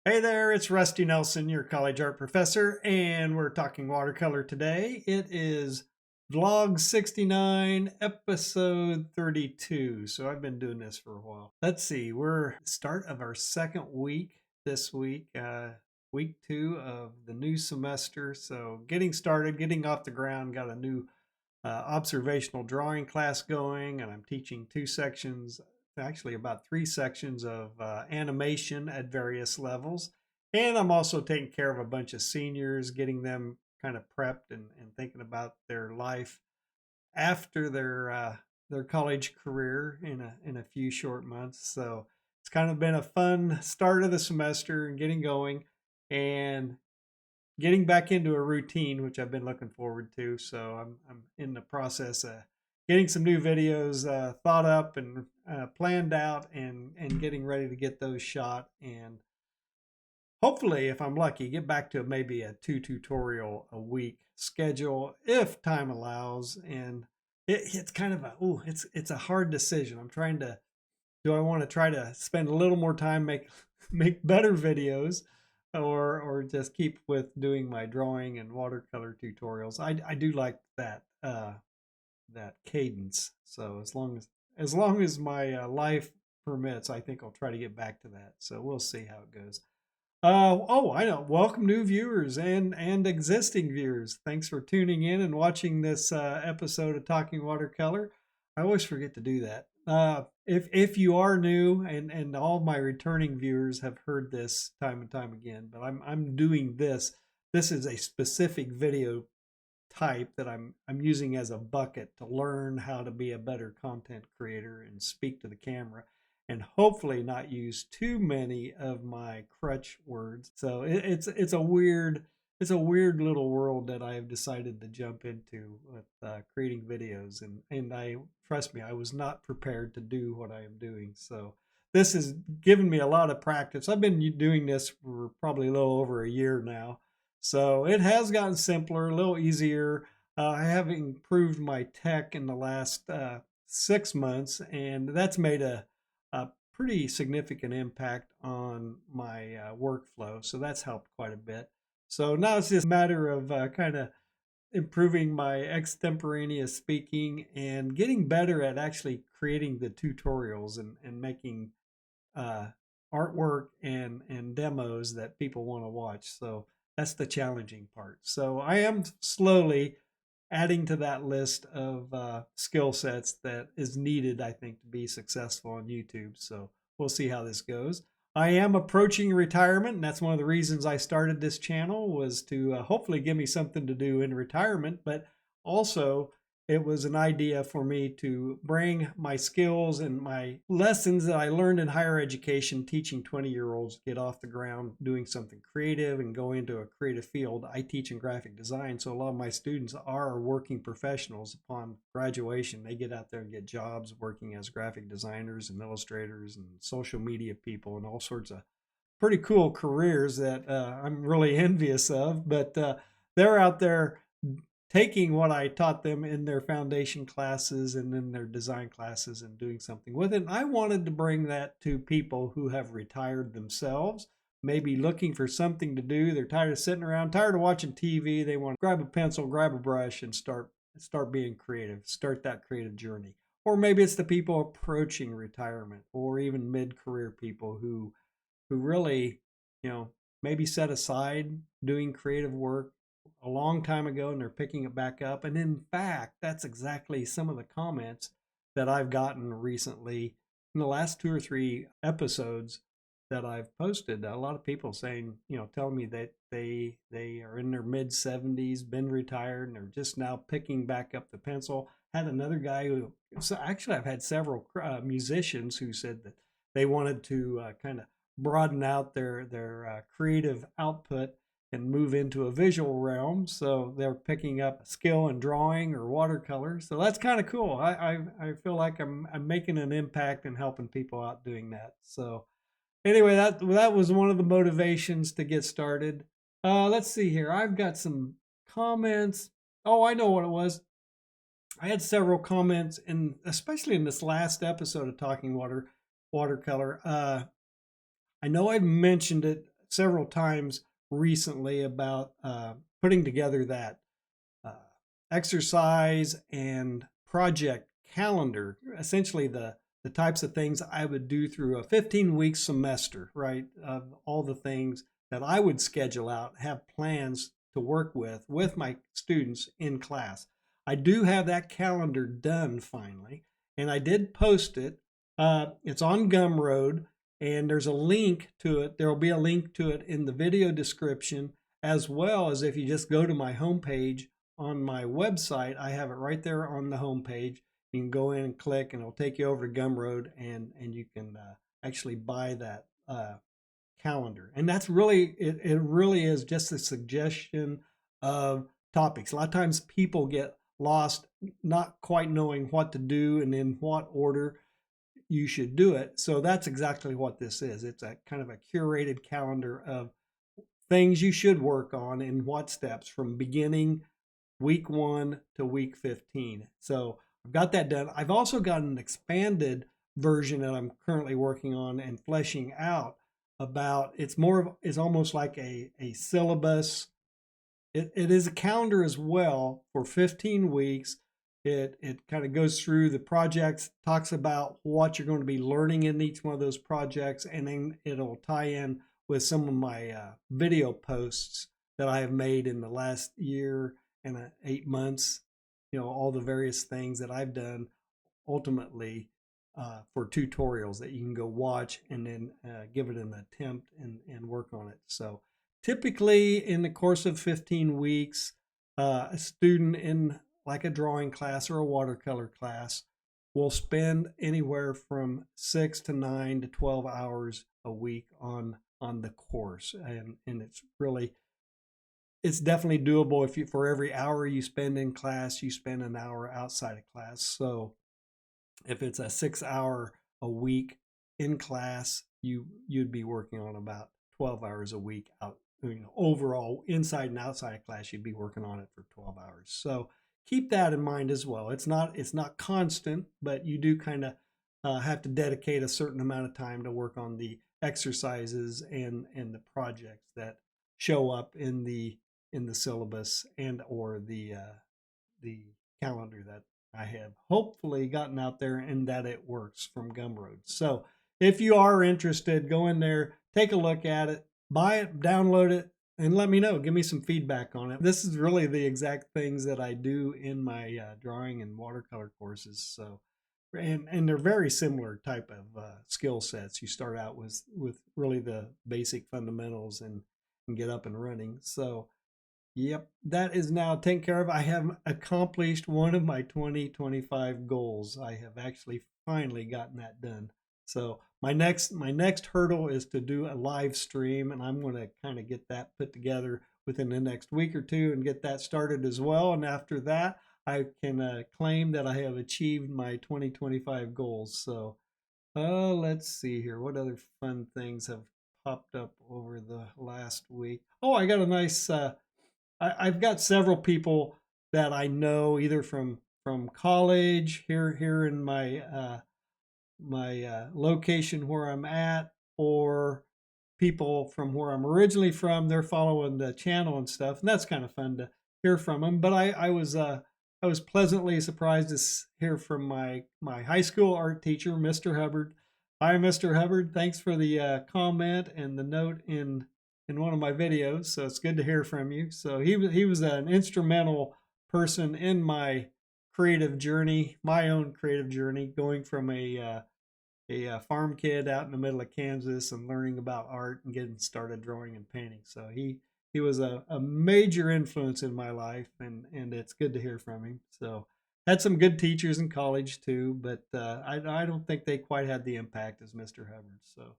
Hey there, it's Rusty Nelson, your college art professor, and we're talking watercolor today. It is vlog 69, episode 32. So I've been doing this for a while. Let's see, we're start of our second week this week, week 2 of the new semester. So getting started, getting off the ground, got a new observational drawing class going, and I'm teaching 2 sections, actually about 3 sections of animation at various levels. And I'm also taking care of a bunch of seniors, getting them kind of prepped and thinking about their life after their college career in a few short months. So it's kind of been a fun start of the semester and getting going. And getting back into a routine, which I've been looking forward to. So I'm in the process of getting some new videos thought up and planned out, and getting ready to get those shot. And hopefully, if I'm lucky, get back to maybe a 2 tutorial a week schedule if time allows. And it's kind of it's a hard decision. I'm trying to, do I want to try to spend a little more time make better videos, or just keep with doing my drawing and watercolor tutorials? I do like that cadence. So as long as my life permits, I think I'll try to get back to that. So we'll see how it goes. Oh, I know. Welcome new viewers and existing viewers. Thanks for tuning in and watching this episode of Talking Watercolor. I always forget to do that. If you are new, and all my returning viewers have heard this time and time again, but I'm doing this. This is a specific video type that I'm using as a bucket to learn how to be a better content creator and speak to the camera, and hopefully not use too many of my crutch words. So it's a weird little world that I've decided to jump into with creating videos, and I trust me, I was not prepared to do what I am doing. So this has given me a lot of practice. I've been doing this for probably a little over a year now, so it has gotten simpler, a little easier. I have improved my tech in the last 6 months, and that's made a pretty significant impact on my workflow. So that's helped quite a bit. So now it's just a matter of kind of improving my extemporaneous speaking and getting better at actually creating the tutorials and making uh, artwork and demos that people want to watch. So that's the challenging part. So I am slowly adding to that list of skill sets that is needed, I think, to be successful on YouTube. So we'll see how this goes. I am approaching retirement, and that's one of the reasons I started this channel, was to hopefully give me something to do in retirement, but also it was an idea for me to bring my skills and my lessons that I learned in higher education, teaching 20-year-olds get off the ground doing something creative and go into a creative field. I teach in graphic design, so a lot of my students are working professionals upon graduation. They get out there and get jobs working as graphic designers and illustrators and social media people and all sorts of pretty cool careers that I'm really envious of. But they're out there taking what I taught them in their foundation classes and in their design classes and doing something with it. And I wanted to bring that to people who have retired themselves, maybe looking for something to do. They're tired of sitting around, tired of watching TV. They want to grab a pencil, grab a brush, and start being creative, start that creative journey. Or maybe it's the people approaching retirement, or even mid-career people who really, you know, maybe set aside doing creative work a long time ago, and they're picking it back up. And in fact, that's exactly some of the comments that I've gotten recently in the last 2 or 3 episodes that I've posted. A lot of people saying, telling me that they are in their mid 70s, been retired, and they're just now picking back up the pencil. Had another guy who, so actually, I've had several musicians who said that they wanted to kind of broaden out their creative output and move into a visual realm. So they're picking up skill in drawing or watercolor. So that's kind of cool. I feel like I'm making an impact and helping people out doing that. So anyway, that was one of the motivations to get started. Let's see here. I've got some comments. Oh, I know what it was. I had several comments, and especially in this last episode of Talking Watercolor. I know I've mentioned it several times recently about putting together that uh, exercise and project calendar, essentially the types of things I would do through a 15-week semester, right? Of all the things that I would schedule out, have plans to work with my students in class. I do have that calendar done finally, and I did post it. It's on Gumroad, and there's a link to it. There will be a link to it in the video description, as well as if you just go to my homepage on my website. I have it right there on the homepage. You can go in and click, and it'll take you over to Gumroad, and you can actually buy that calendar. And that's really it really is just a suggestion of topics. A lot of times people get lost, not quite knowing what to do and in what order you should do it. So that's exactly what this is. It's a kind of a curated calendar of things you should work on in what steps from beginning week 1 to week 15. So I've got that done. I've also got an expanded version that I'm currently working on and fleshing out about. It's almost like a syllabus. It is a calendar as well for 15 weeks. It kind of goes through the projects, talks about what you're going to be learning in each one of those projects, and then it'll tie in with some of my video posts that I have made in the last year and 8 months. All the various things that I've done ultimately for tutorials that you can go watch and then give it an attempt and work on it. So typically in the course of 15 weeks, a student in like a drawing class or a watercolor class will spend anywhere from 6 to 9 to 12 hours a week on the course. And it's definitely doable. If you, for every hour you spend in class, you spend an hour outside of class. So if it's a 6 hour a week in class, you'd be working on about 12 hours a week out. Overall, inside and outside of class, you'd be working on it for 12 hours. So keep that in mind as well. It's not constant, but you do kind of have to dedicate a certain amount of time to work on the exercises and the projects that show up in the syllabus and or the calendar that I have hopefully gotten out there and that it works from Gumroad. So if you are interested, go in there, take a look at it, buy it, download it, and let me know. Give me some feedback on it. This is really the exact things that I do in my drawing and watercolor courses. So, and they're very similar type of skill sets. You start out with really the basic fundamentals and get up and running. So yep, that is now taken care of. I have accomplished one of my 2025 goals. I have actually finally gotten that done. So my next hurdle is to do a live stream, and I'm going to kind of get that put together within the next week or two and get that started as well. And after that, I can claim that I have achieved my 2025 goals. So let's see here. What other fun things have popped up over the last week? Oh, I got a nice I've got several people that I know either from college here in my location where I'm at, or people from where I'm originally from. They're following the channel and stuff, and that's kind of fun to hear from them. But I was pleasantly surprised to hear from my high school art teacher, Mr. Hubbard. Hi, Mr. Hubbard. Thanks for the comment and the note in one of my videos. So it's good to hear from you. So he was an instrumental person in my creative journey, my own creative journey, going from a farm kid out in the middle of Kansas and learning about art and getting started drawing and painting. So he was a major influence in my life, and it's good to hear from him. So had some good teachers in college too, but I don't think they quite had the impact as Mr. Hubbard. So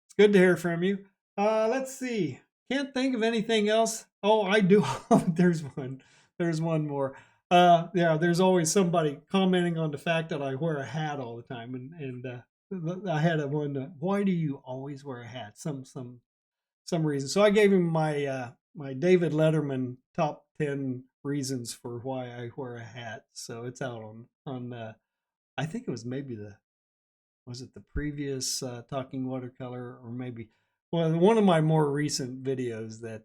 it's good to hear from you. Let's see. Can't think of anything else. Oh, I do. There's one. There's one more. Yeah, there's always somebody commenting on the fact that I wear a hat all the time, and I had one. Why do you always wear a hat? Some reason. So I gave him my David Letterman top 10 reasons for why I wear a hat. So it's out on I think it was maybe was it the previous Talking Watercolor, or maybe well, one of my more recent videos that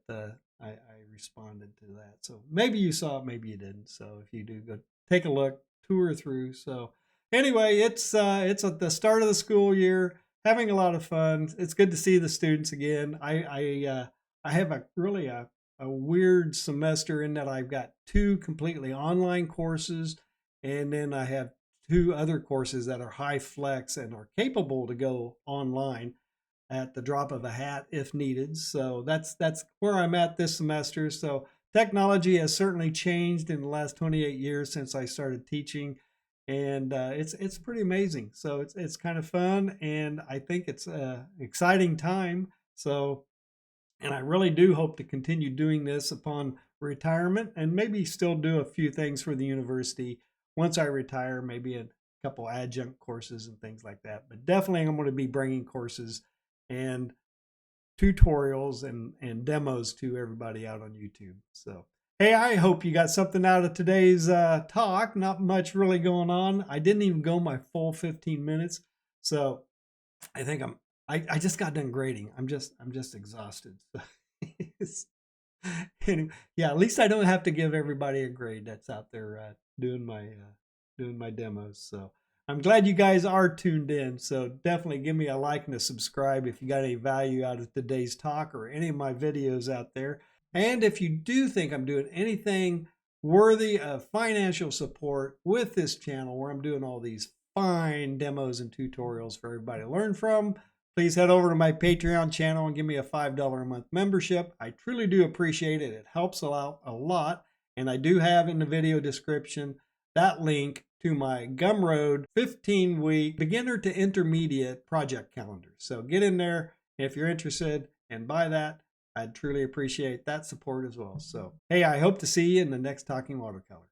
I responded to that. So maybe you saw it, maybe you didn't. So if you do, go take a look, tour through. So anyway, it's at the start of the school year, having a lot of fun. It's good to see the students again. I have a really a weird semester in that I've got two completely online courses, and then I have two other courses that are high flex and are capable to go online at the drop of a hat if needed. So that's where I'm at this semester. So technology has certainly changed in the last 28 years since I started teaching, and it's pretty amazing. So it's kind of fun, and I think it's an exciting time. So, and I really do hope to continue doing this upon retirement, and maybe still do a few things for the university once I retire, maybe a couple adjunct courses and things like that. But definitely I'm going to be bringing courses and tutorials and demos to everybody out on YouTube. So, hey, I hope you got something out of today's talk. Not much really going on. I didn't even go my full 15 minutes. So I think I just got done grading. I'm just exhausted. So, anyway, yeah, at least I don't have to give everybody a grade that's out there doing my demos. So I'm glad you guys are tuned in. So definitely give me a like and a subscribe if you got any value out of today's talk or any of my videos out there. And if you do think I'm doing anything worthy of financial support with this channel where I'm doing all these fine demos and tutorials for everybody to learn from, please head over to my Patreon channel and give me a $5 a month membership. I truly do appreciate it. It helps out a lot. And I do have in the video description that link to my Gumroad 15-week beginner to intermediate project calendar. So get in there if you're interested and buy that. I'd truly appreciate that support as well. So, hey, I hope to see you in the next Talking Watercolor.